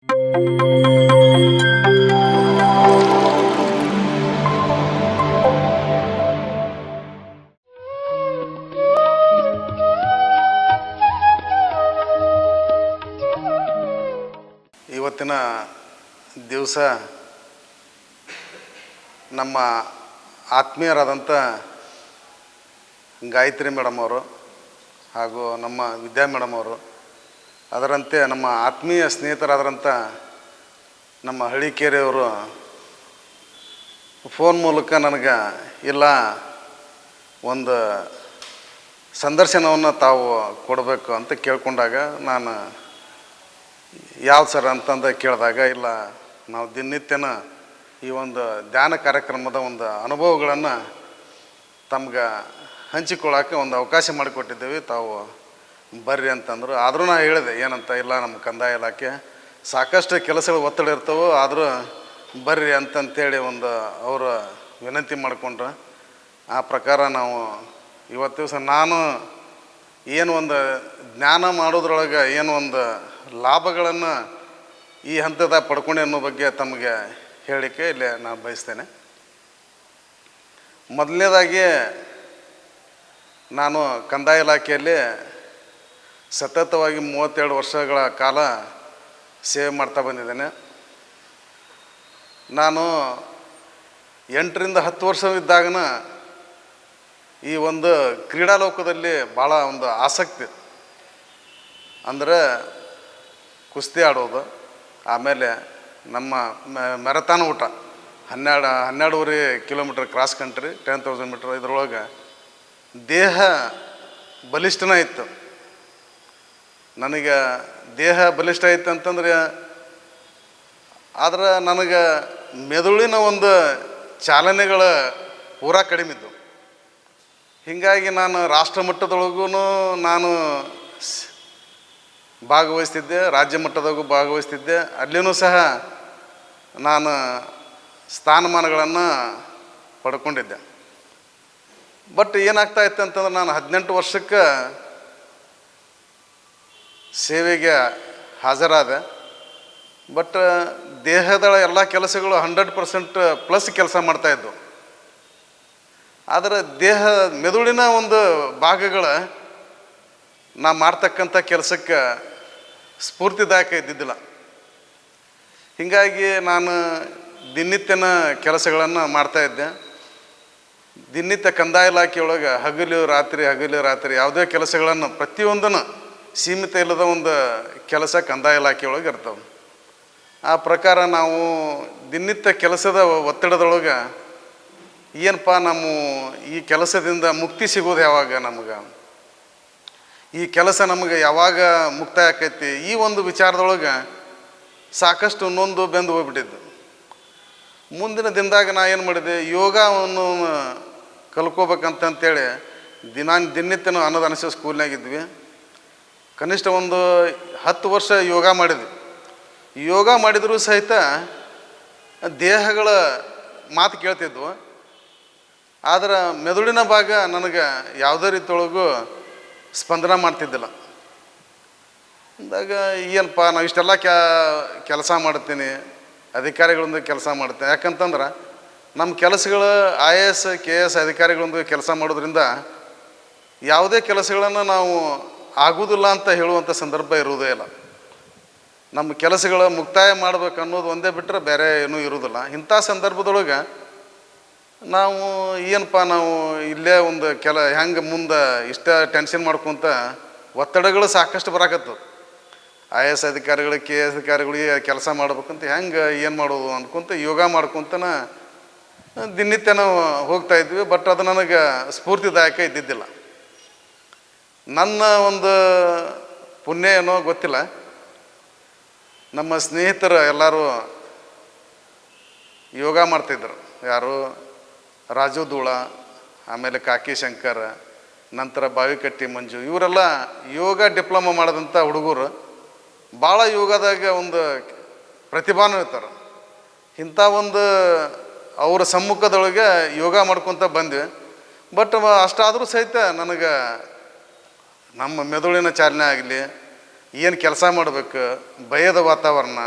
ಇವತ್ತಿನ ದಿವಸ ನಮ್ಮ ಆತ್ಮೀಯರಾದಂಥ ಗಾಯತ್ರಿ ಮೇಡಮ್ ಅವರು ಹಾಗೂ ನಮ್ಮ ವಿದ್ಯಾ ಮೇಡಮ್ ಅವರು, ಅದರಂತೆ ನಮ್ಮ ಆತ್ಮೀಯ ಸ್ನೇಹಿತರಾದಂಥ ನಮ್ಮ ಹಳ್ಳಿಕೇರಿಯವರು ಫೋನ್ ಮೂಲಕ ನನಗೆ ಇಲ್ಲ ಒಂದು ಸಂದರ್ಶನವನ್ನು ತಾವು ಕೊಡಬೇಕು ಅಂತ ಕೇಳ್ಕೊಂಡಾಗ ನಾನು ಯಾವ್ದು ಸರ್ ಅಂತಂದು ಕೇಳಿದಾಗ, ಇಲ್ಲ ನಾವು ದಿನನಿತ್ಯನ ಈ ಒಂದು ಧ್ಯಾನ ಕಾರ್ಯಕ್ರಮದ ಒಂದು ಅನುಭವಗಳನ್ನು ತಮ್ಗೆ ಹಂಚಿಕೊಳ್ಳೋಕೆ ಒಂದು ಅವಕಾಶ ಮಾಡಿಕೊಟ್ಟಿದ್ದೇವೆ, ತಾವು ಬರ್ರಿ ಅಂತಂದರು. ಆದರೂ ನಾನು ಹೇಳಿದೆ ಏನಂತ, ಇಲ್ಲ ನಮ್ಮ ಕಂದಾಯ ಇಲಾಖೆ ಸಾಕಷ್ಟು ಕೆಲಸಗಳು ಒತ್ತಡ ಇರ್ತವೆ, ಆದರೂ ಬರ್ರಿ ಅಂತಂತೇಳಿ ಒಂದು ಅವರು ವಿನಂತಿ ಮಾಡಿಕೊಂಡ್ರೆ ಆ ಪ್ರಕಾರ ನಾವು ಇವತ್ತು ದಿವಸ ನಾನು ಏನು ಒಂದು ಜ್ಞಾನ ಮಾಡೋದ್ರೊಳಗೆ ಏನು ಒಂದು ಲಾಭಗಳನ್ನು ಈ ಹಂತದಾಗ ಪಡ್ಕೊಂಡೆ ಅನ್ನೋ ಬಗ್ಗೆ ತಮಗೆ ಹೇಳಲಿಕ್ಕೆ ಇಲ್ಲಿ ನಾನು ಬಯಸ್ತೇನೆ. ಮೊದಲನೇದಾಗಿ ನಾನು ಕಂದಾಯ ಇಲಾಖೆಯಲ್ಲಿ ಸತತವಾಗಿ 32 ವರ್ಷಗಳ ಕಾಲ ಸೇವೆ ಮಾಡ್ತಾ ಬಂದಿದ್ದೇನೆ. ನಾನು 8ರಿಂದ 10 ವರ್ಷವಿದ್ದಾಗನ ಈ ಒಂದು ಕ್ರೀಡಾ ಲೋಕದಲ್ಲಿ ಭಾಳ ಒಂದು ಆಸಕ್ತಿ, ಅಂದರೆ ಕುಸ್ತಿ ಆಡೋದು, ಆಮೇಲೆ ನಮ್ಮ ಮ್ಯಾರಥಾನ್ ಊಟ 12.5 ಕಿಲೋಮೀಟ್ರ್ ಕ್ರಾಸ್ ಕಂಟ್ರಿ 10,000 ಮೀಟ್ರ್, ಇದರೊಳಗೆ ದೇಹ ಬಲಿಷ್ಠನ ಇತ್ತು. ನನಗೆ ದೇಹ ಬಲಿಷ್ಠ ಇತ್ತು ಅಂತಂದರೆ, ಆದ್ರೆ ನನಗೆ ಮೆದುಳಿನ ಒಂದು ಚಾಲನೆಗಳ ಪೂರಾ ಕಡಿಮೆ ಇದ್ದು. ಹೀಗಾಗಿ ನಾನು ರಾಷ್ಟ್ರ ಮಟ್ಟದೊಳಗೂ ನಾನು ಭಾಗವಹಿಸ್ತಿದ್ದೆ, ರಾಜ್ಯ ಮಟ್ಟದಾಗೂ ಭಾಗವಹಿಸ್ತಿದ್ದೆ. ಅಲ್ಲಿಯೂ ಸಹ ನಾನು ಸ್ಥಾನಮಾನಗಳನ್ನು ಪಡ್ಕೊಂಡಿದ್ದೆ. ಬಟ್ ಏನಾಗ್ತಾ ಇತ್ತು ಅಂತಂದ್ರೆ, ನಾನು 18 ವರ್ಷಕ್ಕೆ ಸೇವೆಗೆ ಹಾಜರಾದೆ. ಬಟ್ ದೇಹದ ಎಲ್ಲ ಕೆಲಸಗಳು 100% ಪ್ಲಸ್ ಕೆಲಸ ಮಾಡ್ತಾಯಿದ್ದು. ಆದರೆ ದೇಹ ಮೆದುಳಿನ ಒಂದು ಭಾಗಗಳ ನಾ ಮಾಡ್ತಕ್ಕಂಥ ಕೆಲಸಕ್ಕೆ ಸ್ಫೂರ್ತಿದಾಯಕ ಇದ್ದಿದ್ದಿಲ್ಲ. ಹೀಗಾಗಿ ನಾನು ದಿನನಿತ್ಯನ ಕೆಲಸಗಳನ್ನು ಮಾಡ್ತಾಯಿದ್ದೆ. ದಿನನಿತ್ಯ ಕಂದಾಯ ಇಲಾಖೆಯೊಳಗೆ ಹಗಲು ರಾತ್ರಿ ಯಾವುದೇ ಕೆಲಸಗಳನ್ನು ಪ್ರತಿಯೊಂದನ್ನು ಸೀಮಿತ ಇಲ್ಲದ ಒಂದು ಕೆಲಸ ಕಂದಾಯ ಇಲಾಖೆಯೊಳಗೆ ಇರ್ತವೆ. ಆ ಪ್ರಕಾರ ನಾವು ದಿನನಿತ್ಯ ಕೆಲಸದ ಒತ್ತಡದೊಳಗೆ ಏನಪ್ಪ ನಮ್ಮ ಈ ಕೆಲಸದಿಂದ ಮುಕ್ತಿ ಸಿಗೋದು ಯಾವಾಗ, ನಮಗೆ ಈ ಕೆಲಸ ನಮಗೆ ಯಾವಾಗ ಮುಕ್ತಾಯ ಆಕೈತಿ, ಈ ಒಂದು ವಿಚಾರದೊಳಗೆ ಸಾಕಷ್ಟು ನೊಂದು ಬೆಂದು ಹೋಗ್ಬಿಟ್ಟಿದ್ದು. ಮುಂದಿನ ದಿನದಾಗ ನಾ ಏನು ಮಾಡಿದೆ, ಯೋಗವನ್ನು ಕಲ್ಕೋಬೇಕಂತಂತೇಳಿ ದಿನನಿತ್ಯನೂ ಅನ್ನದಾನಿಸೋ ಸ್ಕೂಲ್ನಾಗಿದ್ವಿ. ಕನಿಷ್ಠ ಒಂದು 10 ವರ್ಷ ಯೋಗ ಮಾಡಿದ್ವಿ. ಯೋಗ ಮಾಡಿದರೂ ಸಹಿತ ದೇಹಗಳ ಮಾತು ಕೇಳ್ತಿದ್ವು, ಆದರೆ ಮೆದುಳಿನ ಭಾಗ ನನಗೆ ಯಾವುದೇ ರೀತಿಯೊಳಗೂ ಸ್ಪಂದನ ಮಾಡ್ತಿದ್ದಿಲ್ಲ. ಅಂದಾಗ ಏನಪ್ಪ, ನಾವು ಇಷ್ಟೆಲ್ಲ ಕೆಲಸ ಮಾಡ್ತೀನಿ, ಅಧಿಕಾರಿಗಳೊಂದಿಗೆ ಕೆಲಸ ಮಾಡ್ತೀನಿ. ಯಾಕಂತಂದ್ರೆ ನಮ್ಮ ಕೆಲಸಗಳು IAS KS ಅಧಿಕಾರಿಗಳೊಂದಿಗೆ ಕೆಲಸ ಮಾಡೋದ್ರಿಂದ ಯಾವುದೇ ಕೆಲಸಗಳನ್ನು ನಾವು ಆಗೋದಿಲ್ಲ ಅಂತ ಹೇಳುವಂಥ ಸಂದರ್ಭ ಇರುವುದೇ ಇಲ್ಲ. ನಮ್ಮ ಕೆಲಸಗಳ ಮುಕ್ತಾಯ ಮಾಡ್ಬೇಕು ಅನ್ನೋದು ಒಂದೇ ಬಿಟ್ಟರೆ ಬೇರೆ ಏನೂ ಇರೋದಿಲ್ಲ. ಇಂಥ ಸಂದರ್ಭದೊಳಗೆ ನಾವು ಏನಪ್ಪ, ನಾವು ಇಲ್ಲೇ ಒಂದು ಹೆಂಗೆ ಮುಂದೆ ಇಷ್ಟ ಟೆನ್ಷನ್ ಮಾಡ್ಕೊತ ಒತ್ತಡಗಳು ಸಾಕಷ್ಟು ಬರಾಕತ್ತು. IAS ಅಧಿಕಾರಿಗಳು KS ಅಧಿಕಾರಿಗಳಿಗೆ ಕೆಲಸ ಮಾಡ್ಬೇಕಂತ ಹೆಂಗೆ ಏನು ಮಾಡೋದು ಅಂದ್ಕೊತ ಯೋಗ ಮಾಡ್ಕೊತನ ದಿನನಿತ್ಯ ನಾವು ಹೋಗ್ತಾಯಿದ್ವಿ. ಬಟ್ ಅದು ನನಗೆ ಸ್ಫೂರ್ತಿದಾಯಕ ಇದ್ದಿದ್ದಿಲ್ಲ. ನನ್ನ ಒಂದು ಪುಣ್ಯ ಏನೋ ಗೊತ್ತಿಲ್ಲ, ನಮ್ಮ ಸ್ನೇಹಿತರು ಎಲ್ಲರೂ ಯೋಗ ಮಾಡ್ತಿದ್ರು. ಯಾರು, ರಾಜು ಧೂಳ, ಆಮೇಲೆ ಕಾಕಿ ಶಂಕರ್, ನಂತರ ಬಾವಿಕಟ್ಟಿ ಮಂಜು, ಇವರೆಲ್ಲ ಯೋಗ ಡಿಪ್ಲೊಮಾ ಮಾಡಿದಂಥ ಹುಡುಗರು. ಭಾಳ ಯೋಗದಾಗ ಒಂದು ಪ್ರತಿಭಾನ್ವಿತರು. ಇಂಥ ಒಂದು ಅವರ ಸಮ್ಮುಖದೊಳಗೆ ಯೋಗ ಮಾಡ್ಕೊತ ಬಂದ್ವಿ. ಬಟ್ ಅಷ್ಟಾದರೂ ಸಹಿತ ನನಗೆ ನಮ್ಮ ಮೆದುಳಿನ ಚಾಲನೆ ಆಗಲಿ, ಏನು ಕೆಲಸ ಮಾಡಬೇಕು, ಭಯದ ವಾತಾವರಣ,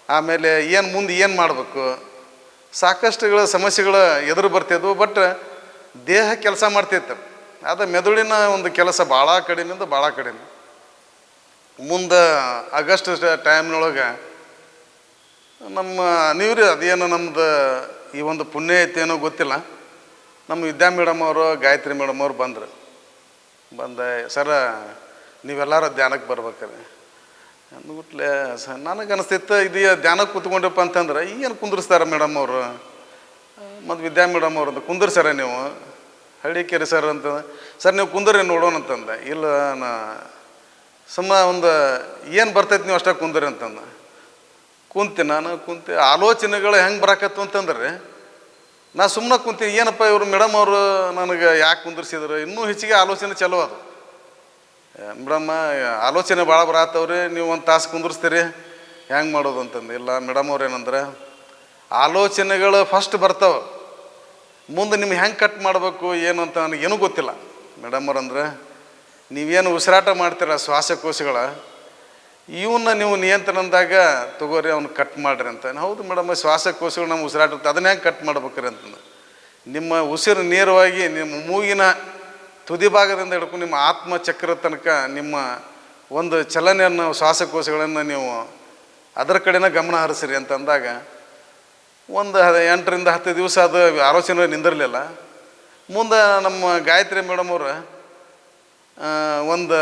ಆಮೇಲೆ ಮುಂದೆ ಏನು ಮಾಡಬೇಕು, ಸಾಕಷ್ಟುಗಳ ಸಮಸ್ಯೆಗಳು ಎದುರು ಬರ್ತಿದ್ವು. ಬಟ್ ದೇಹ ಕೆಲಸ ಮಾಡ್ತಿತ್ತು. ಅದು ಮೆದುಳಿನ ಒಂದು ಕೆಲಸ ಭಾಳ ಕಡಿಮೆಯಿಂದ ಭಾಳ ಕಡಿಮೆ. ಮುಂದೆ ಆಗಸ್ಟ್ ಟೈಮ್ನೊಳಗೆ ನಮ್ಮ ನೀವ್ರಿ ಅದೇನು ನಮ್ಮದು ಈ ಒಂದು ಪುಣ್ಯ ಐತಿ ಏನೋ ಗೊತ್ತಿಲ್ಲ, ನಮ್ಮ ವಿದ್ಯಾ ಮೇಡಮ್ ಅವರು ಗಾಯತ್ರಿ ಮೇಡಮ್ ಅವರು ಬಂದೆ ಸರ ನೀವೆಲ್ಲರೂ ಧ್ಯಾನಕ್ಕೆ ಬರ್ಬೇಕಾರೆ ಅಂದ್ಬಿಟ್ಲೆ ನನಗೆ ಅನಿಸ್ತಿತ್ತು ಇದು ಧ್ಯಾನಕ್ಕೆ ಕೂತ್ಕೊಂಡಪ್ಪ ಅಂತಂದ್ರೆ ಏನು ಕುಂದಿರ್ಸ್ತಾರೆ ಮೇಡಮ್ ಅವರು, ಮತ್ತು ವಿದ್ಯಾ ಮೇಡಮ್ ಅವರು ಅಂತ ಕುಂದಿರ್ಸಾರ ನೀವು ಹಳ್ಳಿಕೆರೆ ಸರ್ ಅಂತ. ಸರ್ ನೀವು ಕುಂದರಿ ನೋಡೋಣ ಅಂತಂದೆ. ಇಲ್ಲ ನಾ ಒಂದು ಏನು ಬರ್ತೈತೆ ನೀವು ಅಷ್ಟೇ ಕುಂದರಿ ಅಂತಂದ. ನಾನು ಕುಂತೆ ಆಲೋಚನೆಗಳು ಹೆಂಗೆ ಬರಾಕತ್ತು ಅಂತಂದ್ರೆ ನಾ ಸುಮ್ಮನೆ ಕುಂತೀನಿ. ಏನಪ್ಪ ಇವರು ಮೇಡಮ್ ಅವರು ನನಗೆ ಯಾಕೆ ಕುಂದಿರ್ಸಿದ್ರು, ಇನ್ನೂ ಹೆಚ್ಚಿಗೆ ಆಲೋಚನೆ ಚಲೋ ಅದು. ಮೇಡಮ್ಮ ಆಲೋಚನೆ ಭಾಳ ಬರತ್ತವ್ರಿ, ನೀವು ಒಂದು ತಾಸು ಕುಂದಿರ್ಸ್ತೀರಿ, ಹೆಂಗೆ ಮಾಡೋದು ಅಂತಂದು. ಇಲ್ಲ ಮೇಡಮ್ ಅವ್ರು ಏನಂದ್ರೆ ಆಲೋಚನೆಗಳು ಫಸ್ಟ್ ಬರ್ತಾವೆ, ಮುಂದೆ ನಿಮ್ಗೆ ಹೆಂಗೆ ಕಟ್ ಮಾಡಬೇಕು ಏನು ಅಂತ ನನಗೇನೂ ಗೊತ್ತಿಲ್ಲ. ಮೇಡಮ್ ಅವ್ರಂದ್ರೆ ನೀವೇನು ಉಸಿರಾಟ ಮಾಡ್ತೀರ ಶ್ವಾಸಕೋಶಗಳ ಇವನ್ನ ನೀವು ನಿಯಂತ್ರಣದಾಗ ತಗೋರಿ, ಅವ್ನು ಕಟ್ ಮಾಡಿರಿ ಅಂತ. ಹೌದು ಮೇಡಮ್, ಶ್ವಾಸಕೋಶಗಳು ನಮ್ಮ ಉಸಿರಾಟ ಅದನ್ನ ಹೆಂಗೆ ಕಟ್ ಮಾಡ್ಬೇಕ್ರಿ ಅಂತಂದು. ನಿಮ್ಮ ಉಸಿರು ನೇರವಾಗಿ ನಿಮ್ಮ ಮೂಗಿನ ತುದಿ ಭಾಗದಿಂದ ಹಿಡ್ಕೊಂಡು ನಿಮ್ಮ ಆತ್ಮಚಕ್ರ ತನಕ ನಿಮ್ಮ ಒಂದು ಚಲನೆಯನ್ನು ಶ್ವಾಸಕೋಶಗಳನ್ನು ನೀವು ಅದರ ಕಡೆನ ಗಮನ ಹರಿಸಿರಿ ಅಂತಂದಾಗ ಒಂದು 8 ರಿಂದ 10 ದಿವಸ ಅದು ಆಲೋಚನೆ ನಿಂದಿರಲಿಲ್ಲ. ಮುಂದೆ ನಮ್ಮ ಗಾಯತ್ರಿ ಮೇಡಮ್ ಅವರು ಒಂದು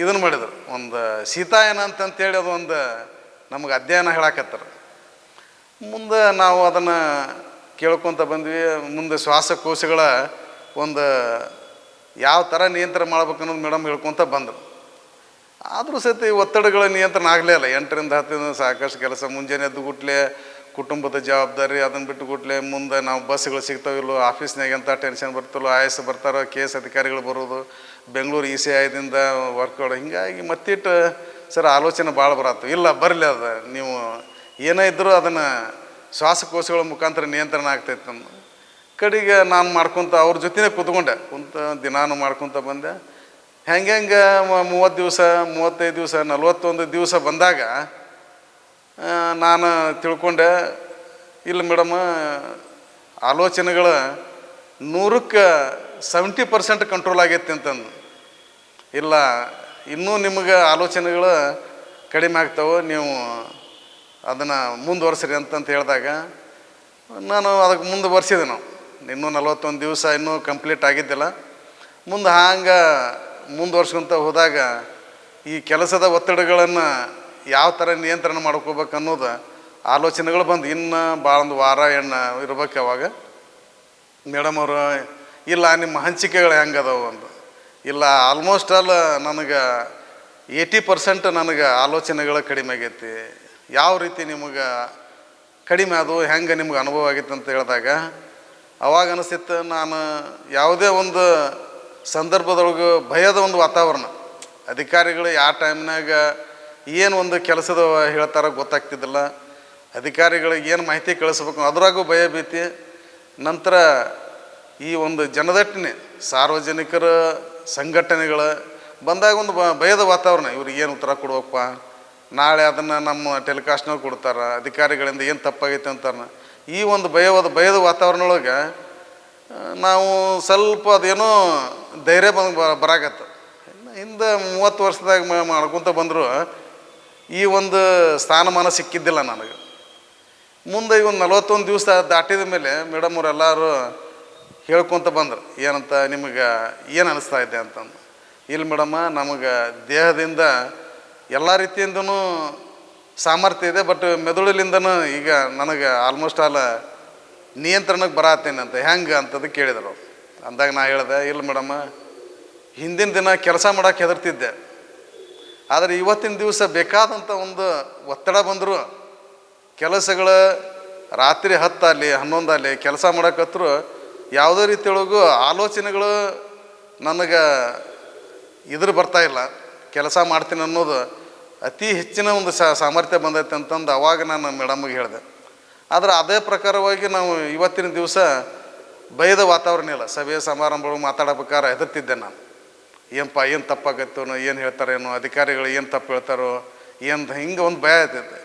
ಇದನ್ನು ಮಾಡಿದರು, ಒಂದು ಸೀತಾಯನ ಅಂತಂತೇಳಿ ಅದು ಒಂದು ನಮಗೆ ಅಧ್ಯಯನ ಹೇಳಕತ್ತಾರೆ. ಮುಂದೆ ನಾವು ಅದನ್ನು ಕೇಳ್ಕೊತ ಬಂದ್ವಿ. ಮುಂದೆ ಶ್ವಾಸಕೋಶಗಳ ಒಂದು ಯಾವ ಥರ ನಿಯಂತ್ರಣ ಮಾಡ್ಬೇಕು ಅನ್ನೋದು ಮೇಡಮ್ ಹೇಳ್ಕೊತ ಬಂದರು. ಆದರೂ ಸಹಿತ ಈ ಒತ್ತಡಗಳ ನಿಯಂತ್ರಣ ಆಗಲೇ ಇಲ್ಲ. 8 ರಿಂದ 10 ದಿನ ಸಾಕಷ್ಟು ಕೆಲಸ, ಮುಂಜಾನೆ ಎದ್ದು ಗುಟ್ಲೆ ಕುಟುಂಬದ ಜವಾಬ್ದಾರಿ, ಅದನ್ನು ಬಿಟ್ಟು ಗುಟ್ಲೆ ಮುಂದೆ ನಾವು ಬಸ್ಗಳು ಸಿಗ್ತಾವಿಲ್ಲೋ, ಆಫೀಸ್ನಾಗ ಅಂತ ಟೆನ್ಷನ್ ಬರ್ತಲ್ಲೋ, IAS ಬರ್ತಾರೋ, KS ಅಧಿಕಾರಿಗಳು ಬರೋದು, ಬೆಂಗಳೂರು ECIದಿಂದ ವರ್ಕ್ಔಟ್, ಹೀಗಾಗಿ ಮತ್ತಿಟ್ಟು ಸರ್ ಆಲೋಚನೆ ಭಾಳ ಬರತ್ತು. ಇಲ್ಲ ಬರಲಿ, ಅದು ನೀವು ಏನೇ ಇದ್ದರೂ ಅದನ್ನು ಶ್ವಾಸಕೋಶಗಳ ಮುಖಾಂತರ ನಿಯಂತ್ರಣ ಆಗ್ತೈತೆ ನಮ್ಮ ಕಡೆಗೆ. ನಾನು ಮಾಡ್ಕೊತ ಅವ್ರ ಜೊತೆನೇ ಕುಂತ ದಿನಾನು ಮಾಡ್ಕೊತ ಬಂದೆ. ಹೆಂಗೆ 30 ದಿವಸ 35 ದಿವಸ 41 ದಿವಸ ಬಂದಾಗ ನಾನು ತಿಳ್ಕೊಂಡೆ, ಇಲ್ಲ ಮೇಡಮ್ ಆಲೋಚನೆಗಳು 100ಕ್ಕೆ 70% ಕಂಟ್ರೋಲ್ ಆಗೈತಿ ಅಂತಂದು. ಇಲ್ಲ ಇನ್ನೂ ನಿಮಗೆ ಆಲೋಚನೆಗಳು ಕಡಿಮೆ ಆಗ್ತಾವೆ, ನೀವು ಅದನ್ನು ಮುಂದುವರ್ಸ್ರಿ ಅಂತಂತ ಹೇಳಿದಾಗ ನಾನು ಅದಕ್ಕೆ ಮುಂದುವರ್ಸಿದೆ. ನಾವು ಇನ್ನೂ 41 ದಿವಸ ಇನ್ನೂ ಕಂಪ್ಲೀಟ್ ಆಗಿದ್ದಿಲ್ಲ. ಮುಂದೆ ಹಂಗೆ ಮುಂದುವರ್ಸ್ಕೊತ ಹೋದಾಗ ಈ ಕೆಲಸದ ಒತ್ತಡಗಳನ್ನು ಯಾವ ಥರ ನಿಯಂತ್ರಣ ಮಾಡ್ಕೋಬೇಕು ಅನ್ನೋದು ಆಲೋಚನೆಗಳು ಬಂದು ಇನ್ನು ಭಾಳ ಒಂದು ವಾರ ಇರ್ಬೇಕು. ಅವಾಗ ಮೇಡಮ್ ಅವರು ಇಲ್ಲ ನಿಮ್ಮ ಹಂಚಿಕೆಗಳು ಹೆಂಗದವು ಅಂತ. ಇಲ್ಲ ಆಲ್ಮೋಸ್ಟ್ ಆಲ್ ನನಗೆ 80% ನನಗೆ ಆಲೋಚನೆಗಳು ಕಡಿಮೆ ಆಗೈತಿ. ಯಾವ ರೀತಿ ನಿಮಗೆ ಕಡಿಮೆ ಅದು ಹೆಂಗೆ ನಿಮ್ಗೆ ಅನುಭವ ಆಗೈತೆ ಅಂತ ಹೇಳಿದಾಗ ಅವಾಗ ಅನಿಸ್ತಿತ್ತು, ನಾನು ಯಾವುದೇ ಒಂದು ಸಂದರ್ಭದೊಳಗೆ ಭಯದ ಒಂದು ವಾತಾವರಣ, ಅಧಿಕಾರಿಗಳು ಯಾವ ಟೈಮ್ನಾಗ ಏನು ಒಂದು ಕೆಲಸದ ಹೇಳ್ತಾರೋ ಗೊತ್ತಾಗ್ತಿದ್ದಿಲ್ಲ, ಅಧಿಕಾರಿಗಳಿಗೆ ಏನು ಮಾಹಿತಿ ಕಳಿಸ್ಬೇಕು ಅದ್ರಾಗೂ ಭಯ ಭೀತಿ. ನಂತರ ಈ ಒಂದು ಜನದಟ್ಟಣೆ ಸಾರ್ವಜನಿಕರ ಸಂಘಟನೆಗಳು ಬಂದಾಗ ಒಂದು ಭಯದ ವಾತಾವರಣ, ಇವ್ರಿಗೆ ಏನು ಉತ್ತರ ಕೊಡ್ಬೇಕಪ್ಪ, ನಾಳೆ ಅದನ್ನು ನಮ್ಮ ಟೆಲಿಕಾಸ್ಟ್ನಾಗ ಕೊಡ್ತಾರೆ, ಅಧಿಕಾರಿಗಳಿಂದ ಏನು ತಪ್ಪಾಗೈತೆ ಅಂತಾರೆ. ಈ ಒಂದು ಭಯದ ವಾತಾವರಣದೊಳಗೆ ನಾವು ಸ್ವಲ್ಪ ಅದೇನೋ ಧೈರ್ಯ ಬರಾಕತ್ತ. ಹಿಂದೆ 30 ವರ್ಷದಾಗ ಮಾಡ್ಕೊತ ಬಂದರೂ ಈ ಒಂದು ಸ್ಥಾನಮಾನ ಸಿಕ್ಕಿದ್ದಿಲ್ಲ ನನಗೆ. ಮುಂದೆ ಈ ಒಂದು 41 ದಿವಸ ದಾಟಿದ ಮೇಲೆ ಮೇಡಮ್ ಅವರೆಲ್ಲರೂ ಹೇಳ್ಕೊತ ಬಂದರು, ಏನಂತ ನಿಮಗೆ ಏನು ಅನ್ನಿಸ್ತಾ ಇದೆ ಅಂತಂದು. ಇಲ್ಲಿ ಮೇಡಮ್ಮ ನಮಗೆ ದೇಹದಿಂದ ಎಲ್ಲ ರೀತಿಯಿಂದನೂ ಸಾಮರ್ಥ್ಯ ಇದೆ, ಬಟ್ ಮೆದುಳಿಲಿಂದನೂ ಈಗ ನನಗೆ ಆಲ್ಮೋಸ್ಟ್ ಆಲ್ ನಿಯಂತ್ರಣಕ್ಕೆ ಬರತ್ತೇನೆ ಅಂತ. ಹೆಂಗೆ ಅಂತದ್ದು ಕೇಳಿದರು. ಅಂದಾಗ ನಾ ಹೇಳಿದೆ, ಇಲ್ಲ ಮೇಡಮ್ಮ ಹಿಂದಿನ ದಿನ ಕೆಲಸ ಮಾಡೋಕ್ಕೆ ಹೆದರ್ತಿದ್ದೆ, ಆದರೆ ಇವತ್ತಿನ ದಿವಸ ಬೇಕಾದಂಥ ಒಂದು ಒತ್ತಡ ಬಂದರೂ ಕೆಲಸಗಳು ರಾತ್ರಿ 10 ಆಗಲಿ 11 ಆಗಲಿ ಕೆಲಸ ಮಾಡೋಕತ್ರು ಯಾವುದೇ ರೀತಿಯೊಳಗೂ ಆಲೋಚನೆಗಳು ನನಗೆ ಬರ್ತಾಯಿಲ್ಲ. ಕೆಲಸ ಮಾಡ್ತೀನಿ ಅನ್ನೋದು ಅತಿ ಹೆಚ್ಚಿನ ಒಂದು ಸಾಮರ್ಥ್ಯ ಬಂದೈತೆ ಅಂತಂದು ಅವಾಗ ನಾನು ಮೇಡಮ್ಗೆ ಹೇಳಿದೆ. ಆದರೆ ಅದೇ ಪ್ರಕಾರವಾಗಿ ನಾವು ಇವತ್ತಿನ ದಿವಸ ಭಯದ ವಾತಾವರಣ ಇಲ್ಲ. ಸಭೆ ಸಮಾರಂಭಗಳು ಮಾತಾಡಬೇಕಾದ್ರೆ ಹೆದರ್ತಿದ್ದೆ ನಾನು. ಏನು ತಪ್ಪಾಗತ್ತೋ, ಏನು ಹೇಳ್ತಾರೇನೋ, ಅಧಿಕಾರಿಗಳು ಏನು ತಪ್ಪು ಹೇಳ್ತಾರೋ, ಹಿಂಗೆ ಒಂದು ಭಯ ಆಗ್ತೈತೆ.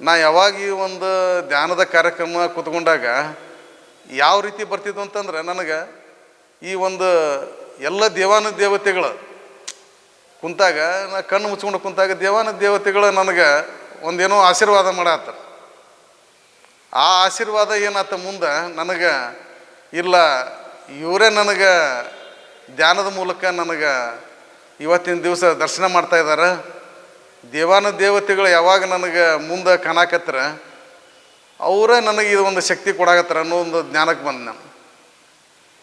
ನಾ ಯಾವಾಗ ಈ ಒಂದು ಧ್ಯಾನದ ಕಾರ್ಯಕ್ರಮ ಕೂತ್ಕೊಂಡಾಗ ಯಾವ ರೀತಿ ಬರ್ತಿದ್ವು ಅಂತಂದ್ರೆ ನನಗೆ ಈ ಒಂದು ಎಲ್ಲ ದೇವಾನು ದೇವತೆಗಳು ಕುಂತಾಗ ನಾ ಕಣ್ಣು ಮುಚ್ಕೊಂಡು ಕುಂತಾಗ ದೇವಾನು ದೇವತೆಗಳು ನನಗೆ ಒಂದೇನೋ ಆಶೀರ್ವಾದ ಮಾಡತ್ತಾರೆ. ಆ ಆಶೀರ್ವಾದ ಏನಾತ ಮುಂದೆ ನನಗೆ ಇಲ್ಲ ಇವರೇ ನನಗೆ ಧ್ಯಾನದ ಮೂಲಕ ನನಗೆ ಇವತ್ತಿನ ದಿವಸ ದರ್ಶನ ಮಾಡ್ತಾ ಇದ್ದಾರೆ. ದೇವಾನು ದೇವತೆಗಳು ಯಾವಾಗ ನನಗೆ ಮುಂದೆ ಕಾಣಕತ್ತರ ಅವರೇ ನನಗೆ ಇದು ಒಂದು ಶಕ್ತಿ ಕೊಡಾಕತ್ತರ ಅನ್ನೋ ಒಂದು ಜ್ಞಾನಕ್ಕೆ ಬಂದು ನಾನು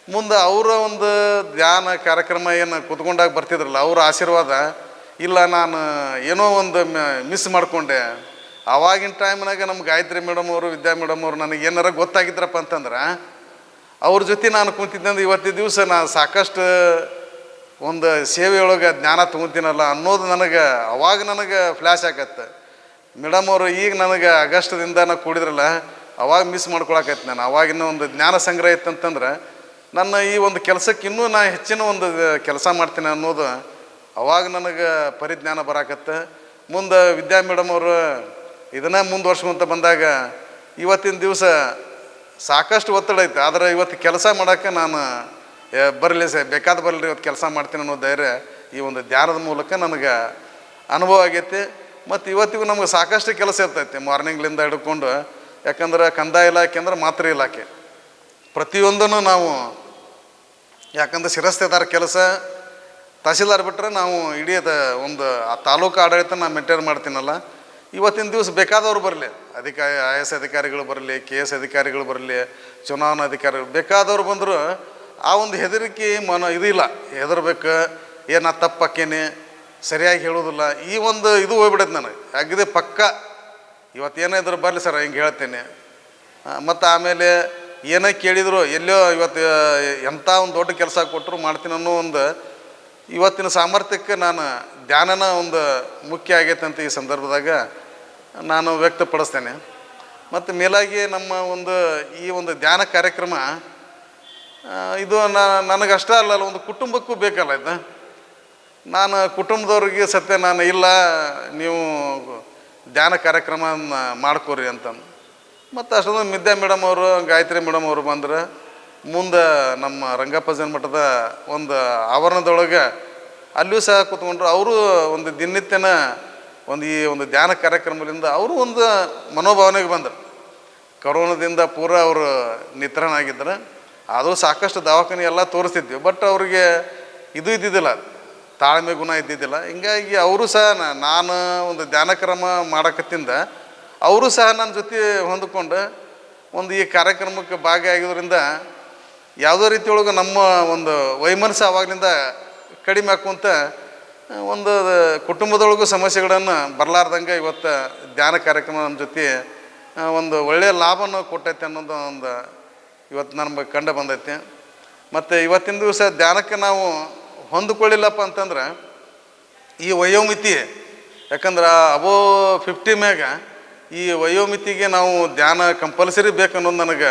ಮುಂದೆ ಅವರ ಒಂದು ಧ್ಯಾನ ಕಾರ್ಯಕ್ರಮ ಏನು ಕೂತ್ಕೊಂಡಾಗ ಬರ್ತಿದ್ರಲ್ಲ ಅವ್ರ ಆಶೀರ್ವಾದ ಇಲ್ಲ ನಾನು ಏನೋ ಒಂದು ಮಿಸ್ ಮಾಡಿಕೊಂಡೆ. ಆವಾಗಿನ ಟೈಮ್ನಾಗ ನಮ್ಮ ಗಾಯತ್ರಿ ಮೇಡಮ್ ಅವರು ವಿದ್ಯಾ ಮೇಡಮ್ ಅವರು ನನಗೆ ಏನಾರ ಗೊತ್ತಾಗಿದ್ರಪ್ಪ ಅಂತಂದ್ರೆ ಅವ್ರ ಜೊತೆ ನಾನು ಕುಂತಿದ್ದಂದ್ರೆ ಇವತ್ತಿನ ದಿವಸ ನಾನು ಸಾಕಷ್ಟು ಒಂದು ಸೇವೆಯೊಳಗೆ ಜ್ಞಾನ ತೊಗೊತೀನಲ್ಲ ಅನ್ನೋದು ನನಗೆ ಅವಾಗ ನನಗೆ ಫ್ಲ್ಯಾಶ್ ಆಗತ್ತೆ. ಮೇಡಮ್ ಅವರು ಈಗ ನನಗೆ ಆಗಸ್ಟ್ದಿಂದ ನಾವು ಕೂಡಿದ್ರಲ್ಲ ಅವಾಗ ಮಿಸ್ ಮಾಡ್ಕೊಳಕೈತೆ ನಾನು. ಅವಾಗಿನ ಒಂದು ಜ್ಞಾನ ಸಂಗ್ರಹ ಇತ್ತಂತಂದ್ರೆ ನನ್ನ ಈ ಒಂದು ಕೆಲಸಕ್ಕೆ ಇನ್ನೂ ನಾ ಹೆಚ್ಚಿನ ಒಂದು ಕೆಲಸ ಮಾಡ್ತೀನಿ ಅನ್ನೋದು ಅವಾಗ ನನಗೆ ಪರಿಜ್ಞಾನ ಬರಾಕತ್ತೆ. ಮುಂದೆ ವಿದ್ಯಾ ಮೇಡಮ್ ಅವರು ಇದನ್ನು ಮುಂದುವರ್ಸ್ಕೊಂತ ಬಂದಾಗ ಇವತ್ತಿನ ದಿವಸ ಸಾಕಷ್ಟು ಒತ್ತಡ ಐತೆ. ಆದರೆ ಇವತ್ತು ಕೆಲಸ ಮಾಡೋಕ್ಕೆ ನಾನು ಬರಲಿ ಬೇಕಾದ ಬರಲಿ ಇವತ್ತು ಕೆಲಸ ಮಾಡ್ತೀನಿ ಅನ್ನೋ ಧೈರ್ಯ ಈ ಒಂದು ಧ್ಯಾನದ ಮೂಲಕ ನನಗೆ ಅನುಭವ ಆಗೈತಿ. ಮತ್ತು ಇವತ್ತಿಗೂ ನಮ್ಗೆ ಸಾಕಷ್ಟು ಕೆಲಸ ಇರ್ತೈತಿ ಮಾರ್ನಿಂಗ್ಲಿಂದ ಹಿಡ್ಕೊಂಡು. ಯಾಕಂದ್ರೆ ಕಂದಾಯ ಇಲಾಖೆ ಅಂದ್ರೆ ಮಾತ್ರ ಇಲಾಖೆ ಪ್ರತಿಯೊಂದನ್ನು ನಾವು ಯಾಕಂದ್ರೆ ಶಿರಸ್ತೇದಾರ ಕೆಲಸ ತಹಸೀಲ್ದಾರ್ ಬಿಟ್ಟರೆ ನಾವು ಇಡೀ ಒಂದು ಆ ತಾಲೂಕು ಆಡಳಿತ ನಾನು ಮೇಂಟೈನ್ ಮಾಡ್ತೀನಲ್ಲ. ಇವತ್ತಿನ ದಿವಸ ಬೇಕಾದವ್ರು ಬರಲಿ IAS ಅಧಿಕಾರಿಗಳು ಬರಲಿ, KS ಅಧಿಕಾರಿಗಳು ಬರಲಿ, ಚುನಾವಣಾ ಅಧಿಕಾರಿಗಳು ಬೇಕಾದವ್ರು ಬಂದರು ಆ ಒಂದು ಹೆದರಿಕೆ ಇದಿಲ್ಲ. ಹೆದರ್ಬೇಕು ಏನು ನಾ ತಪ್ಪಾಕೇನೆ ಸರಿಯಾಗಿ ಹೇಳೋದಿಲ್ಲ ಈ ಒಂದು ಇದು ಹೋಗ್ಬಿಡೈತೆ ನನಗೆ. ಅಗದಿ ಪಕ್ಕ ಇವತ್ತೇನಾದ್ರು ಬರಲಿ ಸರ್ ಹಿಂಗೆ ಹೇಳ್ತೇನೆ. ಮತ್ತು ಆಮೇಲೆ ಏನೇ ಕೇಳಿದ್ರು ಎಲ್ಲೋ ಇವತ್ತು ಎಂಥ ಒಂದು ದೊಡ್ಡ ಕೆಲಸ ಕೊಟ್ಟರು ಮಾಡ್ತೀನಿ ಅನ್ನೋ ಒಂದು ಇವತ್ತಿನ ಸಾಮರ್ಥ್ಯಕ್ಕೆ ನಾನು ಧ್ಯಾನನ ಒಂದು ಮುಖ್ಯ ಆಗೈತೆ ಅಂತ ಈ ಸಂದರ್ಭದಾಗ ನಾನು ವ್ಯಕ್ತಪಡಿಸ್ತೇನೆ. ಮತ್ತು ಮೇಲಾಗಿ ನಮ್ಮ ಒಂದು ಈ ಒಂದು ಧ್ಯಾನ ಕಾರ್ಯಕ್ರಮ ಇದು ನನಗಷ್ಟೇ ಅಲ್ಲ ಒಂದು ಕುಟುಂಬಕ್ಕೂ ಬೇಕಲ್ಲ ಇದು. ನಾನು ಕುಟುಂಬದವ್ರಿಗೆ ಸತ್ಯ ನಾನು ಇಲ್ಲ ನೀವು ಧ್ಯಾನ ಕಾರ್ಯಕ್ರಮ ಮಾಡ್ಕೋರಿ ಅಂತಂದು ಮತ್ತು ಅಷ್ಟೊಂದು ವಿದ್ಯಾ ಮೇಡಮ್ ಅವರು ಗಾಯತ್ರಿ ಮೇಡಮ್ ಅವರು ಬಂದ್ರೆ ಮುಂದೆ ನಮ್ಮ ರಂಗಪ್ಪ ಮಠದ ಒಂದು ಆವರಣದೊಳಗೆ ಅಲ್ಲಿಯೂ ಸಹ ಕೂತ್ಕೊಂಡ್ರು. ಅವರು ಒಂದು ದಿನನಿತ್ಯನ ಒಂದು ಈ ಒಂದು ಧ್ಯಾನ ಕಾರ್ಯಕ್ರಮದಿಂದ ಅವರು ಒಂದು ಮನೋಭಾವನೆಗೆ ಬಂದರು. ಕರೋನಾದಿಂದ ಪೂರ ಅವರು ನಿತ್ರಾಣಾಗಿದ್ದರು. ಅದು ಸಾಕಷ್ಟು ದವಾಖಾನೆ ಎಲ್ಲ ತೋರಿಸ್ತಿದ್ವಿ. ಬಟ್ ಅವ್ರಿಗೆ ಇದು ಇದ್ದಿದ್ದಿಲ್ಲ, ತಾಳ್ಮೆ ಗುಣ ಇದ್ದಿದ್ದಿಲ್ಲ. ಹಿಂಗಾಗಿ ಅವರು ಸಹ ನಾನು ಒಂದು ಧ್ಯಾನಕ್ರಮ ಮಾಡಕತ್ತಿಂದ ಅವರು ಸಹ ನನ್ನ ಜೊತೆ ಹೊಂದ್ಕೊಂಡು ಒಂದು ಈ ಕಾರ್ಯಕ್ರಮಕ್ಕೆ ಭಾಗಿಯಾಗಿದ್ದರಿಂದ ಯಾವುದೋ ರೀತಿಯೊಳಗೆ ನಮ್ಮ ಒಂದು ವೈಮನಸ್ಸು ಆವಾಗಲಿಂದ ಕಡಿಮೆ ಹಾಕುವಂಥ ಒಂದು ಕುಟುಂಬದೊಳಗೂ ಸಮಸ್ಯೆಗಳನ್ನು ಬರಲಾರ್ದಂಗೆ ಇವತ್ತು ಧ್ಯಾನ ಕಾರ್ಯಕ್ರಮ ನಮ್ಮ ಜೊತೆ ಒಂದು ಒಳ್ಳೆಯ ಲಾಭನ ಕೊಟ್ಟೈತೆ ಅನ್ನೋದು ಒಂದು ಇವತ್ತು ನಮ್ಗೆ ಕಂಡು ಬಂದೈತೆ. ಮತ್ತು ಇವತ್ತಿನ ದಿವಸ ಧ್ಯಾನಕ್ಕೆ ನಾವು ಹೊಂದ್ಕೊಳ್ಳಿಲ್ಲಪ್ಪ ಅಂತಂದ್ರೆ ಈ ವಯೋಮಿತಿ, ಯಾಕಂದ್ರೆ ಅಬೋ 50 ಮ್ಯಾಗ ಈ ವಯೋಮಿತಿಗೆ ನಾವು ಧ್ಯಾನ ಕಂಪಲ್ಸರಿ ಬೇಕು ಅನ್ನೋದು ನನಗೆ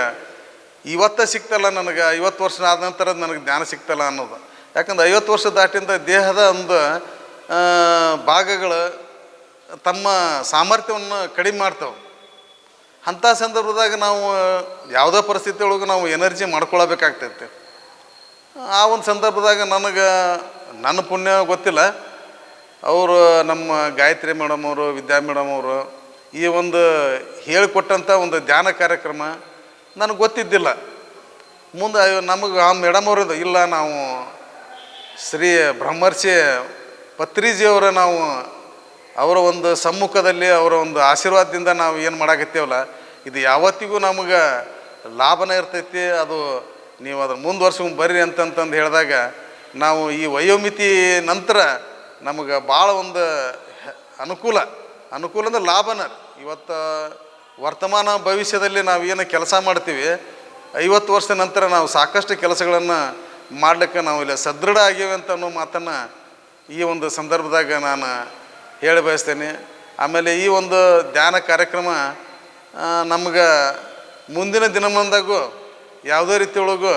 ಇವತ್ತು ಸಿಗ್ತಲ್ಲ. ನನಗೆ 50 ವರ್ಷ ಆದ ನಂತರ ನನಗೆ ಧ್ಯಾನ ಸಿಗ್ತಲ್ಲ ಅನ್ನೋದು. ಯಾಕಂದ್ರೆ 50 ವರ್ಷ ದಾಟಿಂದ ದೇಹದ ಒಂದು ಭಾಗಗಳು ತಮ್ಮ ಸಾಮರ್ಥ್ಯವನ್ನು ಕಡಿಮೆ ಮಾಡ್ತವೆ. ಅಂಥ ಸಂದರ್ಭದಾಗ ನಾವು ಯಾವುದೇ ಪರಿಸ್ಥಿತಿ ಒಳಗೆ ನಾವು ಎನರ್ಜಿ ಮಾಡ್ಕೊಳ್ಬೇಕಾಗ್ತೈತೆ. ಆ ಒಂದು ಸಂದರ್ಭದಾಗ ನನಗೆ ನನ್ನ ಪುಣ್ಯ ಗೊತ್ತಿಲ್ಲ, ಅವರು ನಮ್ಮ ಗಾಯತ್ರಿ ಮೇಡಮ್ ಅವರು ವಿದ್ಯಾ ಮೇಡಮ್ ಅವರು ಈ ಒಂದು ಹೇಳಿಕೊಟ್ಟಂಥ ಒಂದು ಧ್ಯಾನ ಕಾರ್ಯಕ್ರಮ ನನಗೆ ಗೊತ್ತಿದ್ದಿಲ್ಲ. ಮುಂದೆ ನಮಗೆ ಆ ಮೇಡಮ್ ಅವರಿಂದ ಇಲ್ಲ ನಾವು ಶ್ರೀ ಬ್ರಹ್ಮರ್ಷಿ ಪತ್ರಿಜಿಯವರ ನಾವು ಅವರ ಒಂದು ಸಮ್ಮುಖದಲ್ಲಿ ಅವರ ಒಂದು ಆಶೀರ್ವಾದದಿಂದ ನಾವು ಏನು ಮಾಡಾಕತ್ತೀವಲ್ಲ ಇದು ಯಾವತ್ತಿಗೂ ನಮಗೆ ಲಾಭನೇ ಇರ್ತೈತಿ. ಅದು ನೀವು ಅದನ್ನು ಮುಂದುವರ್ಸ್ಕೊಂಡು ಬರ್ರಿ ಅಂತಂತಂದು ಹೇಳಿದಾಗ ನಾವು ಈ ವಯೋಮಿತಿ ನಂತರ ನಮಗೆ ಭಾಳ ಒಂದು ಅನುಕೂಲ ಅಂದ್ರೆ ಲಾಭನ. ಇವತ್ತು ವರ್ತಮಾನ ಭವಿಷ್ಯದಲ್ಲಿ ನಾವು ಏನು ಕೆಲಸ ಮಾಡ್ತೀವಿ 50 ವರ್ಷದ ನಂತರ ನಾವು ಸಾಕಷ್ಟು ಕೆಲಸಗಳನ್ನು ಮಾಡಲಿಕ್ಕೆ ನಾವು ಇಲ್ಲಿ ಸದೃಢ ಆಗಿವೆ ಅಂತ ಅನ್ನೋ ಮಾತನ್ನು ಈ ಒಂದು ಸಂದರ್ಭದಾಗ ನಾನು ಹೇಳಿ ಬಯಸ್ತೇನೆ. ಆಮೇಲೆ ಈ ಒಂದು ಧ್ಯಾನ ಕಾರ್ಯಕ್ರಮ ನಮ್ಗೆ ಮುಂದಿನ ದಿನಮಾನದಾಗೂ ಯಾವುದೇ ರೀತಿಯೊಳಗೂ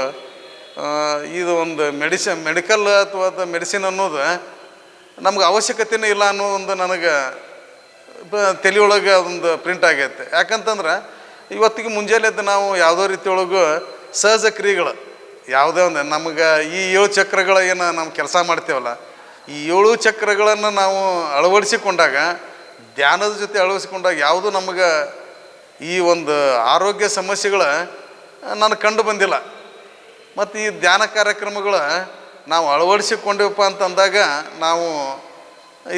ಇದು ಒಂದು ಮೆಡಿಕಲ್ ಅಥವಾ ಮೆಡಿಸಿನ್ ಅನ್ನೋದು ನಮ್ಗೆ ಅವಶ್ಯಕತೆಯೇ ಇಲ್ಲ ಅನ್ನೋ ಒಂದು ನನಗೆ ತಲೆಯೊಳಗೆ ಅದೊಂದು ಪ್ರಿಂಟ್ ಆಗೈತೆ. ಯಾಕಂತಂದ್ರೆ ಇವತ್ತಿಗೆ ಮುಂಜಾನೆದ್ದು ನಾವು ಯಾವುದೋ ರೀತಿಯೊಳಗೂ ಸಹಜ ಕ್ರಿಯೆಗಳು ಯಾವುದೇ ಒಂದು ನಮಗೆ ಈ 7 ಚಕ್ರಗಳ ಏನು ನಾವು ಕೆಲಸ ಮಾಡ್ತೇವಲ್ಲ, ಈ 7 ಚಕ್ರಗಳನ್ನು ನಾವು ಅಳವಡಿಸಿಕೊಂಡಾಗ, ಧ್ಯಾನದ ಜೊತೆ ಅಳವಡಿಸಿಕೊಂಡಾಗ ಯಾವುದು ನಮಗೆ ಈ ಒಂದು ಆರೋಗ್ಯ ಸಮಸ್ಯೆಗಳು ನನಗೆ ಕಂಡು ಬಂದಿಲ್ಲ. ಮತ್ತು ಈ ಧ್ಯಾನ ಕಾರ್ಯಕ್ರಮಗಳು ನಾವು ಅಳವಡಿಸಿಕೊಂಡೇವಪ್ಪ ಅಂತಂದಾಗ ನಾವು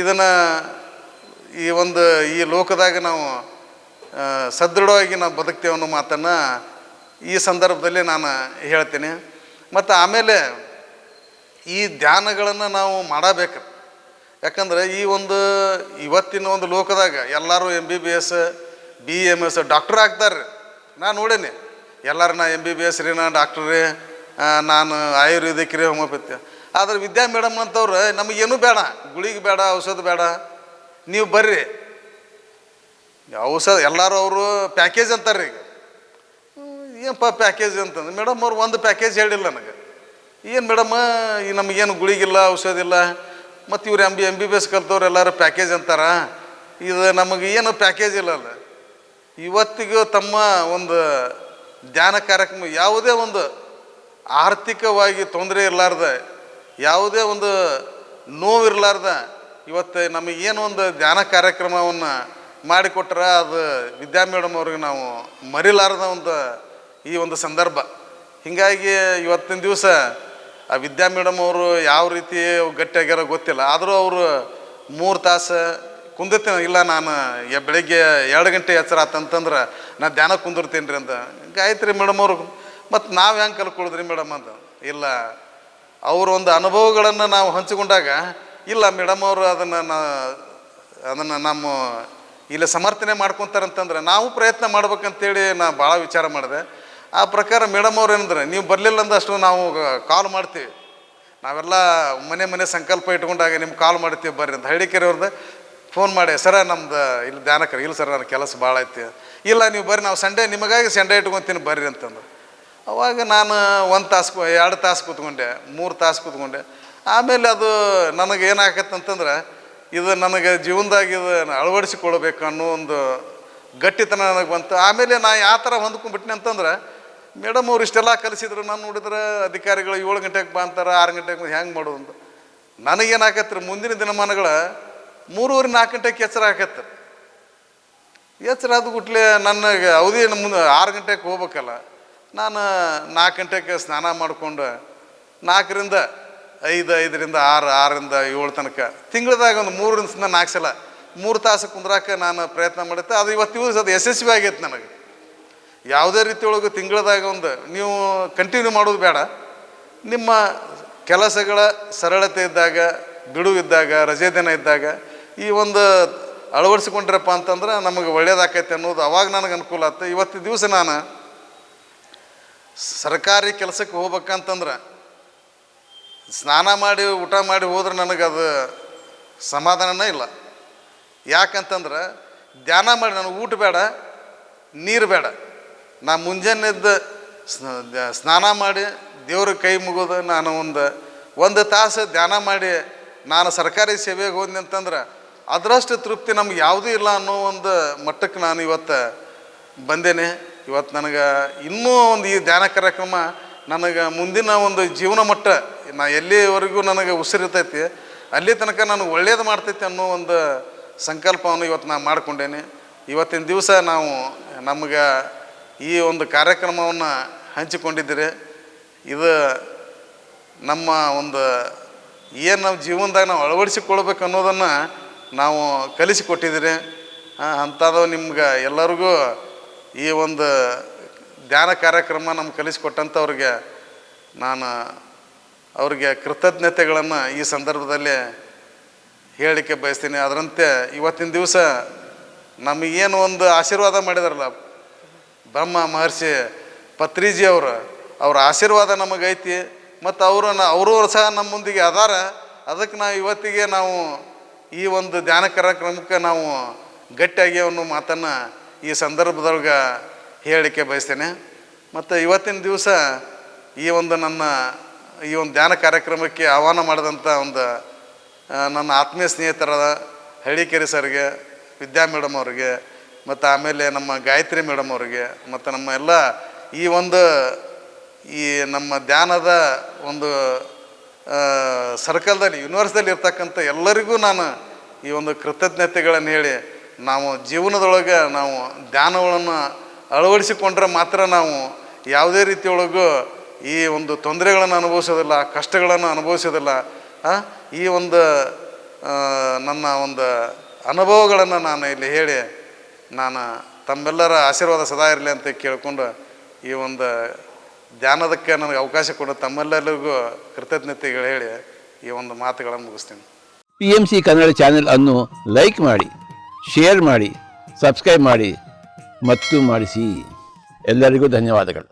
ಇದನ್ನು ಈ ಲೋಕದಾಗ ನಾವು ಸದೃಢವಾಗಿ ನಾವು ಬದುಕ್ತೇವೆ ಅನ್ನೋ ಮಾತನ್ನು ಈ ಸಂದರ್ಭದಲ್ಲಿ ನಾನು ಹೇಳ್ತೀನಿ. ಮತ್ತು ಆಮೇಲೆ ಈ ಧ್ಯಾನಗಳನ್ನು ನಾವು ಮಾಡಬೇಕು. ಯಾಕಂದರೆ ಇವತ್ತಿನ ಒಂದು ಲೋಕದಾಗ ಎಲ್ಲರೂ MBBS BMS ಡಾಕ್ಟ್ರ್ ಆಗ್ತಾರೆ. ನಾನು ನೋಡೇನಿ ಎಲ್ಲರೂ ನಾ MBBS ರೀ, ನಾ ಡಾಕ್ಟ್ರ್ ರೀ, ನಾನು ಆಯುರ್ವೇದಿಕ್ ರೀ, ಹೋಮಿಯೋಪತಿ. ಆದರೆ ವಿದ್ಯಾ ಮೇಡಮ್ ಅಂತವ್ರು ನಮಗೇನು ಬೇಡ, ಗುಳಿಗೆ ಬೇಡ, ಔಷಧ ಬೇಡ, ನೀವು ಬರ್ರಿ ಔಷಧ ಎಲ್ಲರೂ ಅವರು ಪ್ಯಾಕೇಜ್ ಅಂತಾರೆ. ಈಗ ಏನಪ್ಪ ಪ್ಯಾಕೇಜ್ ಅಂತಂದ್ರೆ, ಮೇಡಮ್ ಅವ್ರು ಒಂದು ಪ್ಯಾಕೇಜ್ ಹೇಳಿಲ್ಲ ನನಗೆ. ಏನು ಮೇಡಮ್ಮ ಈ ನಮಗೇನು ಗುಳಿಗಿಲ್ಲ, ಔಷಧ ಇಲ್ಲ, ಮತ್ತು ಇವ್ರು MBBS ಕಲ್ತವ್ರು ಎಲ್ಲರೂ ಪ್ಯಾಕೇಜ್ ಅಂತಾರ. ಇದು ನಮಗೆ ಏನು ಪ್ಯಾಕೇಜ್ ಇಲ್ಲಲ್ಲ. ಇವತ್ತಿಗೂ ತಮ್ಮ ಒಂದು ಧ್ಯಾನ ಕಾರ್ಯಕ್ರಮ ಯಾವುದೇ ಒಂದು ಆರ್ಥಿಕವಾಗಿ ತೊಂದರೆ ಇರಲಾರ್ದ, ಯಾವುದೇ ಒಂದು ನೋವಿರಲಾರ್ದ ಇವತ್ತು ನಮಗೇನು ಒಂದು ಧ್ಯಾನ ಕಾರ್ಯಕ್ರಮವನ್ನು ಮಾಡಿಕೊಟ್ರೆ ಅದು ವಿದ್ಯಾ ಮೇಡಮ್ ಅವ್ರಿಗೆ ನಾವು ಮರಿಲಾರ್ದ ಈ ಒಂದು ಸಂದರ್ಭ. ಹೀಗಾಗಿ ಇವತ್ತಿನ ದಿವಸ ಆ ವಿದ್ಯಾ ಮೇಡಮ್ ಅವರು ಯಾವ ರೀತಿ ಗಟ್ಟಿಯಾಗ್ಯಾರೋ ಗೊತ್ತಿಲ್ಲ, ಆದರೂ ಅವರು 3 ತಾಸು ಕುಂದಿರ್ತೀನಿ. ಇಲ್ಲ ನಾನು ಬೆಳಗ್ಗೆ 2 ಗಂಟೆ ಎಚ್ಚರ ಆತಂತಂದ್ರೆ ನಾನು ಧ್ಯಾನ ಕುಂದಿರ್ತೀನಿ ರೀ ಅಂತ. ಆಯ್ತು ರೀ ಮೇಡಮ್ ಅವರು, ಮತ್ತು ನಾವು ಹೆಂಗೆ ಕಲ್ಕೊಳ್ಳೋದ್ರಿ ಮೇಡಮ್ ಅಂತ. ಇಲ್ಲ, ಅವ್ರ ಒಂದು ಅನುಭವಗಳನ್ನು ನಾವು ಹಂಚಿಕೊಂಡಾಗ, ಇಲ್ಲ ಮೇಡಮ್ ಅವರು ಅದನ್ನು ನಮ್ಮ ಇಲ್ಲಿ ಸಮರ್ಥನೆ ಮಾಡ್ಕೊತಾರಂತಂದ್ರೆ ನಾವು ಪ್ರಯತ್ನ ಮಾಡ್ಬೇಕಂತೇಳಿ ನಾನು ಭಾಳ ವಿಚಾರ ಮಾಡಿದೆ. ಆ ಪ್ರಕಾರ ಮೇಡಮ್ ಅವ್ರು ಏನಂದ್ರೆ, ನೀವು ಬರಲಿಲ್ಲ ಅಂದಷ್ಟು ನಾವು ಕಾಲ್ ಮಾಡ್ತೀವಿ, ನಾವೆಲ್ಲ ಮನೆ ಸಂಕಲ್ಪ ಇಟ್ಕೊಂಡಾಗ ನಿಮ್ಗೆ ಕಾಲ್ ಮಾಡ್ತೀವಿ ಬರ್ರಿ ಅಂತ. ಹಳ್ಳಿಕೆರೆ ಅವ್ರದ್ದು ಫೋನ್ ಮಾಡಿ, ಸರ ನಮ್ದು ಇಲ್ಲಿ ಧ್ಯಾನಕರ ಇಲ್ಲ ಸರ್, ನನ್ನ ಕೆಲಸ ಭಾಳ ಐತಿ, ಇಲ್ಲ ನೀವು ಬರ್ರಿ, ನಾವು ನಿಮಗಾಗಿ ಸಂಡೇ ಇಟ್ಕೊತೀನಿ ಬರ್ರಿ ಅಂತಂದು. ಅವಾಗ ನಾನು 1 ತಾಸು 2 ತಾಸು ಕೂತ್ಕೊಂಡೆ, 3 ತಾಸು ಕೂತ್ಕೊಂಡೆ. ಆಮೇಲೆ ಅದು ನನಗೆ ಏನಾಗತ್ತಂತಂದ್ರೆ, ಇದು ನನಗೆ ಜೀವನದಾಗ ಇದು ಅಳವಡಿಸಿಕೊಳ್ಬೇಕು ಅನ್ನೋ ಒಂದು ಗಟ್ಟಿತನ ನನಗೆ ಬಂತು. ಆಮೇಲೆ ನಾ ಯಾವ ಥರ ಹೊಂದ್ಕೊಂಡ್ಬಿಟ್ಟಿನಿ ಅಂತಂದ್ರೆ, ಮೇಡಮ್ ಅವ್ರು ಇಷ್ಟೆಲ್ಲ ಕಲಿಸಿದ್ರು, ನಾನು ನೋಡಿದ್ರೆ ಅಧಿಕಾರಿಗಳು 7 ಗಂಟೆಗೆ ಬಾ ಅಂತಾರೆ, 6 ಗಂಟೆಗೆ ಹೆಂಗೆ ಮಾಡೋದು ಅಂತ. ನನಗೇನಾಕತ್ರಿ, ಮುಂದಿನ ದಿನಮಾನಗಳ 3-4 ಗಂಟೆಗೆ ಎಚ್ಚರ ಆಕತ್ತೆ. ಎಚ್ಚರ ಆದ ಗುಟ್ಲೆ ನನಗೆ ಅವಧಿ ಮುಂದೆ 6 ಗಂಟೆಗೆ ಹೋಗ್ಬೇಕಲ್ಲ, ನಾನು 4 ಗಂಟೆಗೆ ಸ್ನಾನ ಮಾಡಿಕೊಂಡು 4ರಿಂದ 5, 5ರಿಂದ 6, 6ರಿಂದ 7 ತನಕ ತಿಂಗಳದಾಗ ಒಂದು 3ರಿಂದ 4 ಸಲ 3 ತಾಸು ಕುಂದ್ರಾಕ ನಾನು ಪ್ರಯತ್ನ ಮಾಡುತ್ತೆ. ಅದು ಇವತ್ತು ಅದು ಯಶಸ್ವಿ ಆಗೈತೆ ನನಗೆ. ಯಾವುದೇ ರೀತಿಯೊಳಗೆ ತಿಂಗಳದಾಗ ನೀವು ಕಂಟಿನ್ಯೂ ಮಾಡೋದು ಬೇಡ, ನಿಮ್ಮ ಕೆಲಸಗಳ ಸರಳತೆ ಇದ್ದಾಗ, ಬಿಡುವಿದ್ದಾಗ, ರಜೆ ದಿನ ಇದ್ದಾಗ ಈ ಅಳವಡಿಸ್ಕೊಂಡ್ರಪ್ಪ ಅಂತಂದ್ರೆ ನಮಗೆ ಒಳ್ಳೇದಾಕೈತೆ ಅನ್ನೋದು ಅವಾಗ ನನಗೆ ಅನುಕೂಲ ಆಯ್ತು. ಇವತ್ತು ದಿವಸ ನಾನು ಸರ್ಕಾರಿ ಕೆಲಸಕ್ಕೆ ಹೋಗ್ಬೇಕಂತಂದ್ರೆ ಸ್ನಾನ ಮಾಡಿ ಊಟ ಮಾಡಿ ಹೋದ್ರೆ ನನಗದು ಸಮಾಧಾನನೇ ಇಲ್ಲ. ಯಾಕಂತಂದ್ರೆ ಧ್ಯಾನ ಮಾಡಿ ನನಗೆ ಊಟ ಬೇಡ, ನೀರು ಬೇಡ, ನಾ ಮುಂಜಾನೆದ್ದು ಸ್ನಾನ ಮಾಡಿ ದೇವ್ರಿಗೆ ಕೈ ಮುಗೋದು, ನಾನು ಒಂದು ತಾಸು ಧ್ಯಾನ ಮಾಡಿ ನಾನು ಸರ್ಕಾರಿ ಸೇವೆಗೆ ಹೋದ್ನಿ ಅಂತಂದ್ರೆ ಅದರಷ್ಟು ತೃಪ್ತಿ ನಮ್ಗೆ ಯಾವುದೂ ಇಲ್ಲ ಅನ್ನೋ ಒಂದು ಮಟ್ಟಕ್ಕೆ ನಾನು ಇವತ್ತು ಬಂದೇನೆ. ಇವತ್ತು ನನಗೆ ಇನ್ನೂ ಈ ಧ್ಯಾನ ಕಾರ್ಯಕ್ರಮ ನನಗೆ ಮುಂದಿನ ಜೀವನ ಮಟ್ಟ, ನಾ ಎಲ್ಲಿವರೆಗೂ ನನಗೆ ಉಸಿರಿರ್ತೈತಿ ಅಲ್ಲಿ ತನಕ ನನಗೆ ಒಳ್ಳೇದು ಮಾಡ್ತೈತಿ ಅನ್ನೋ ಒಂದು ಸಂಕಲ್ಪವನ್ನು ಇವತ್ತು ನಾನು ಮಾಡಿಕೊಂಡೇನೆ. ಇವತ್ತಿನ ದಿವಸ ನಮಗೆ ಈ ಕಾರ್ಯಕ್ರಮವನ್ನು ಹಂಚಿಕೊಂಡಿದ್ದೀರಿ. ಇದು ನಮ್ಮ ಏನು ನಾವು ಜೀವನದಾಗ ನಾವು ಅಳವಡಿಸಿಕೊಳ್ಬೇಕು ಅನ್ನೋದನ್ನು ನಾವು ಕಲಿಸಿಕೊಟ್ಟಿದ್ದೀರಿ. ಅಂಥದ್ದು ನಿಮ್ಗೆ ಎಲ್ಲರಿಗೂ ಈ ಧ್ಯಾನ ಕಾರ್ಯಕ್ರಮ ನಮ್ಗೆ ಕಲಿಸಿಕೊಟ್ಟಂಥವ್ರಿಗೆ ನಾನು ಅವ್ರಿಗೆ ಕೃತಜ್ಞತೆಗಳನ್ನು ಈ ಸಂದರ್ಭದಲ್ಲಿ ಹೇಳಲಿಕ್ಕೆ ಬಯಸ್ತೀನಿ. ಅದರಂತೆ ಇವತ್ತಿನ ದಿವಸ ನಮಗೇನು ಆಶೀರ್ವಾದ ಮಾಡಿದಾರಲ್ಲ ಬ್ರಹ್ಮ ಮಹರ್ಷಿ ಪತ್ರಿಜಿ ಅವ್ರ ಆಶೀರ್ವಾದ ನಮಗೈತಿ. ಮತ್ತು ಅವರು ಸಹ ನಮ್ಮ ಮುಂದಿಗೆ ಅದಾರ. ಅದಕ್ಕೆ ನಾವು ಇವತ್ತಿಗೆ ನಾವು ಈ ಧ್ಯಾನ ಕಾರ್ಯಕ್ರಮಕ್ಕೆ ನಾವು ಗಟ್ಟಿಯಾಗಿ ಅನ್ನೋ ಮಾತನ್ನು ಈ ಸಂದರ್ಭದೊಳಗೆ ಹೇಳಲಿಕ್ಕೆ ಬಯಸ್ತೇನೆ. ಮತ್ತು ಇವತ್ತಿನ ದಿವಸ ಈ ನನ್ನ ಈ ಧ್ಯಾನ ಕಾರ್ಯಕ್ರಮಕ್ಕೆ ಆಹ್ವಾನ ಮಾಡಿದಂಥ ನನ್ನ ಆತ್ಮೀಯ ಸ್ನೇಹಿತರಾದ ಹಳ್ಳಿಕೆರೆ ಸರ್ಗೆ, ವಿದ್ಯಾ ಮೇಡಮ್ ಅವ್ರಿಗೆ, ಮತ್ತು ಆಮೇಲೆ ನಮ್ಮ ಗಾಯತ್ರಿ ಮೇಡಮ್ ಅವ್ರಿಗೆ, ಮತ್ತು ನಮ್ಮ ಎಲ್ಲ ಈ ನಮ್ಮ ಧ್ಯಾನದ ಒಂದು ಸರ್ಕಲ್ದಲ್ಲಿ ಯೂನಿವರ್ಸ್ದಲ್ಲಿ ಇರ್ತಕ್ಕಂಥ ಎಲ್ಲರಿಗೂ ನಾನು ಈ ಒಂದು ಕೃತಜ್ಞತೆಗಳನ್ನು ಹೇಳಿ, ನಾವು ಜೀವನದೊಳಗೆ ನಾವು ಧ್ಯಾನಗಳನ್ನು ಅಳವಡಿಸಿಕೊಂಡ್ರೆ ಮಾತ್ರ ನಾವು ಯಾವುದೇ ರೀತಿಯೊಳಗೂ ಈ ಒಂದು ತೊಂದರೆಗಳನ್ನು ಅನುಭವಿಸೋದಿಲ್ಲ, ಕಷ್ಟಗಳನ್ನು ಅನುಭವಿಸೋದಿಲ್ಲ. ಈ ಒಂದು ನನ್ನ ಒಂದು ಅನುಭವಗಳನ್ನು ನಾನು ಇಲ್ಲಿ ಹೇಳಿ, ನಾನು ತಮ್ಮೆಲ್ಲರ ಆಶೀರ್ವಾದ ಸದಾ ಇರಲಿ ಅಂತ ಕೇಳಿಕೊಂಡು ಈ ಒಂದು ಧ್ಯಾನದಕ್ಕೆ ನನಗೆ ಅವಕಾಶ ಕೊಡು ತಮ್ಮೆಲ್ಲರಿಗೂ ಕೃತಜ್ಞತೆಗಳು ಹೇಳಿ ಈ ಒಂದು ಮಾತುಗಳನ್ನು ಮುಗಿಸ್ತೀನಿ. PMC ಕನ್ನಡ ಚಾನೆಲ್ ಅನ್ನು ಲೈಕ್ ಮಾಡಿ, ಶೇರ್ ಮಾಡಿ, ಸಬ್ಸ್ಕ್ರೈಬ್ ಮಾಡಿ ಮತ್ತು ಮಾಡಿಸಿ. ಎಲ್ಲರಿಗೂ ಧನ್ಯವಾದಗಳು.